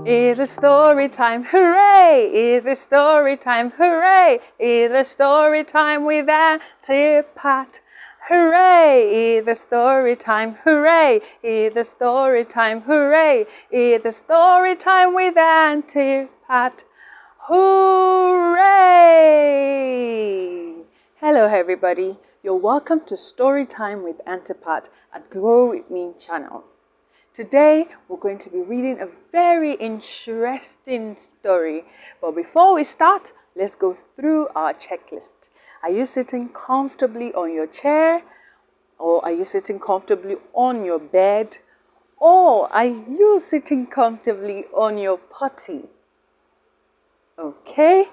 It is story time, hooray! It is story time, hooray! It is story time with Aunty Pat. Hooray! It is story time, hooray! It is story time, hooray! It is story time with Aunty Pat. Hooray! Hello everybody, you're welcome to Story Time with Aunty Pat at Grow With Me channel. Today, we're going to be reading a very interesting story. But before we start, let's go through our checklist. Are you sitting comfortably on your chair? Or are you sitting comfortably on your bed? Or are you sitting comfortably on your potty? Okay.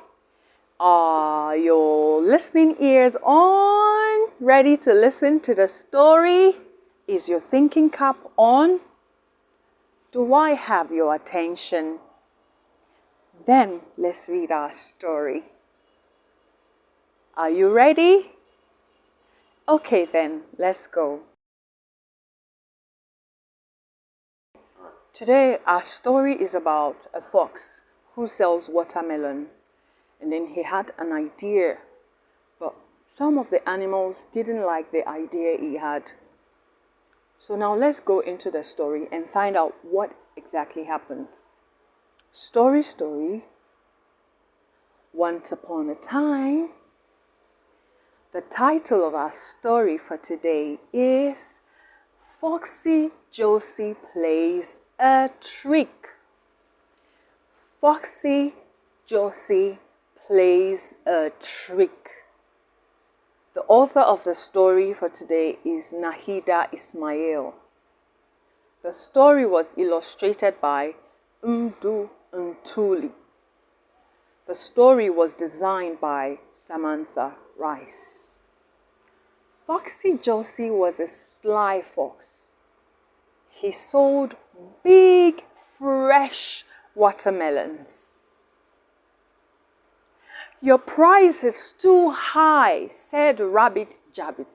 Are your listening ears on? Ready to listen to the story? Is your thinking cap on? Do I have your attention? Then let's read our story. Are you ready? Okay then, let's go. Today our story is about a fox who sells watermelon. And then he had an idea, but some of the animals didn't like the idea he had. So now let's go into the story and find out what exactly happened. Story. Once upon a time. The title of our story for today is Foxy Joxy Plays a Trick. Foxy Joxy plays a trick. The author of the story for today is Nahida Ismail. The story was illustrated by Ntuli. The story was designed by Samantha Rice. Foxy Joxy was a sly fox. He sold big, fresh watermelons. Your price is too high, said Rabbit Jabbit.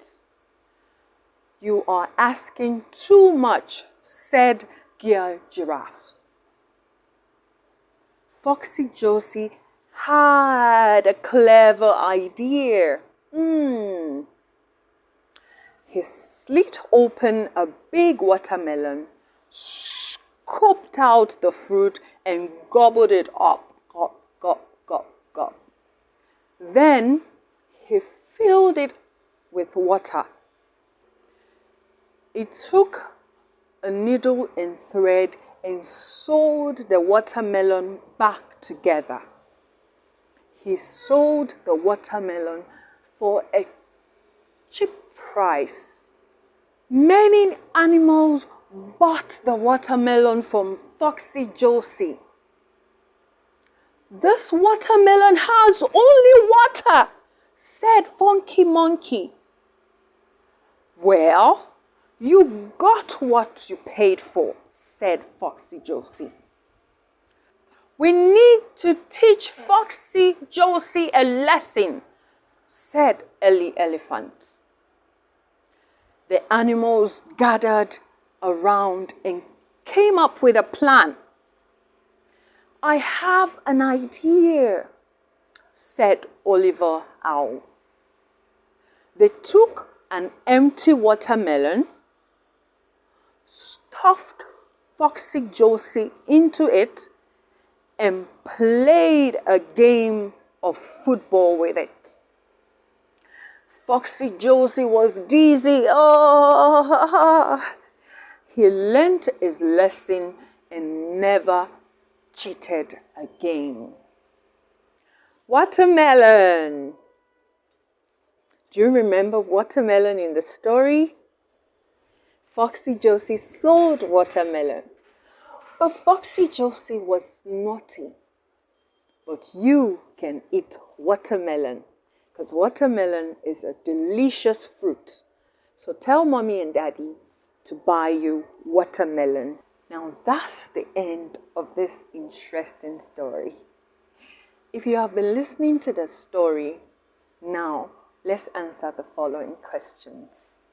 You are asking too much, said Gear Giraffe. Foxy Joxy had a clever idea. He slit open a big watermelon, scooped out the fruit, and gobbled it up. Gop, gop, gop, gop. Then he filled it with water. He took a needle and thread and sewed the watermelon back together. He sold the watermelon for a cheap price. Many animals bought the watermelon from Foxy Joxy. This watermelon has only water, said Funky Monkey. Well, you got what you paid for, said Foxy Joxy. We need to teach Foxy Joxy a lesson, said Ellie Elephant. The animals gathered around and came up with a plan. I have an idea, said Oliver Owl. They took an empty watermelon, stuffed Foxy Joxy into it, and played a game of football with it. Foxy Joxy was dizzy. He learned his lesson and never cheated again. Watermelon. Do you remember watermelon in the story? Foxy Joxy sold watermelon. But Foxy Joxy was naughty. But you can eat watermelon because watermelon is a delicious fruit. So tell mommy and daddy to buy you watermelon. Now that's the end of this interesting story. If you have been listening to the story, now let's answer the following questions.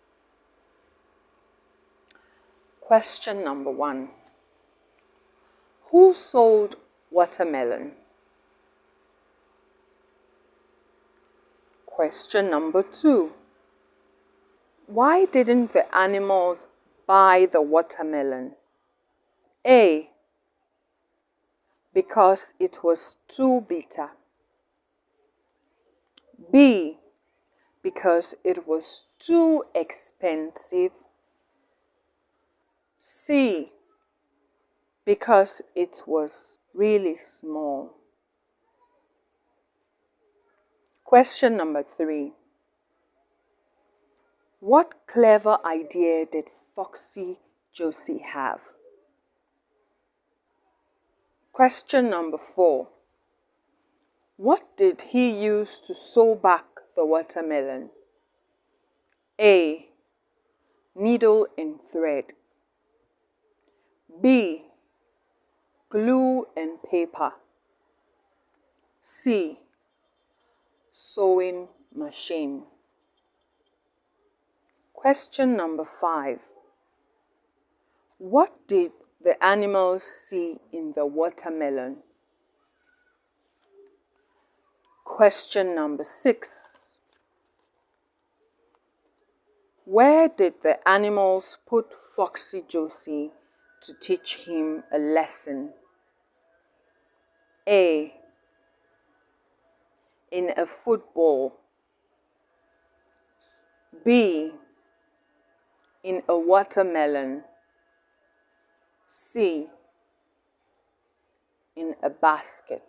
Question number 1. Who sold watermelon? Question number 2. Why didn't the animals buy the watermelon? A. Because it was too bitter. B. Because it was too expensive. C. Because it was really small. Question number 3. What clever idea did Foxy Joxy have? Question number 4. What did he use to sew back the watermelon? A. Needle and thread. B. Glue and paper. C. Sewing machine. Question number 5. What did the animals see in the watermelon? Question number 6. Where did the animals put Foxy Joxy to teach him a lesson? A. In a football. B. In a watermelon. C. In a basket.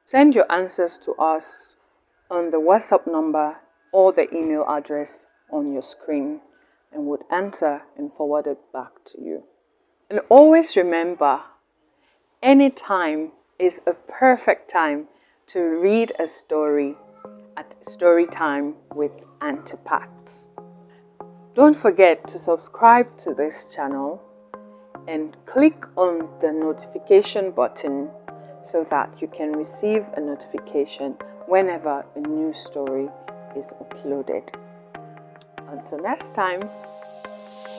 Send your answers to us on the WhatsApp number or the email address on your screen, and would answer and forward it back to you. And always remember, any time is a perfect time to read a story at Story Time with Aunty. Don't forget to subscribe to this channel and click on the notification button so that you can receive a notification whenever a new story is uploaded. Until next time,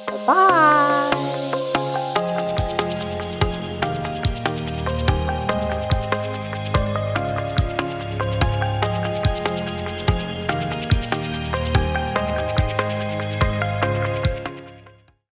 bye-bye.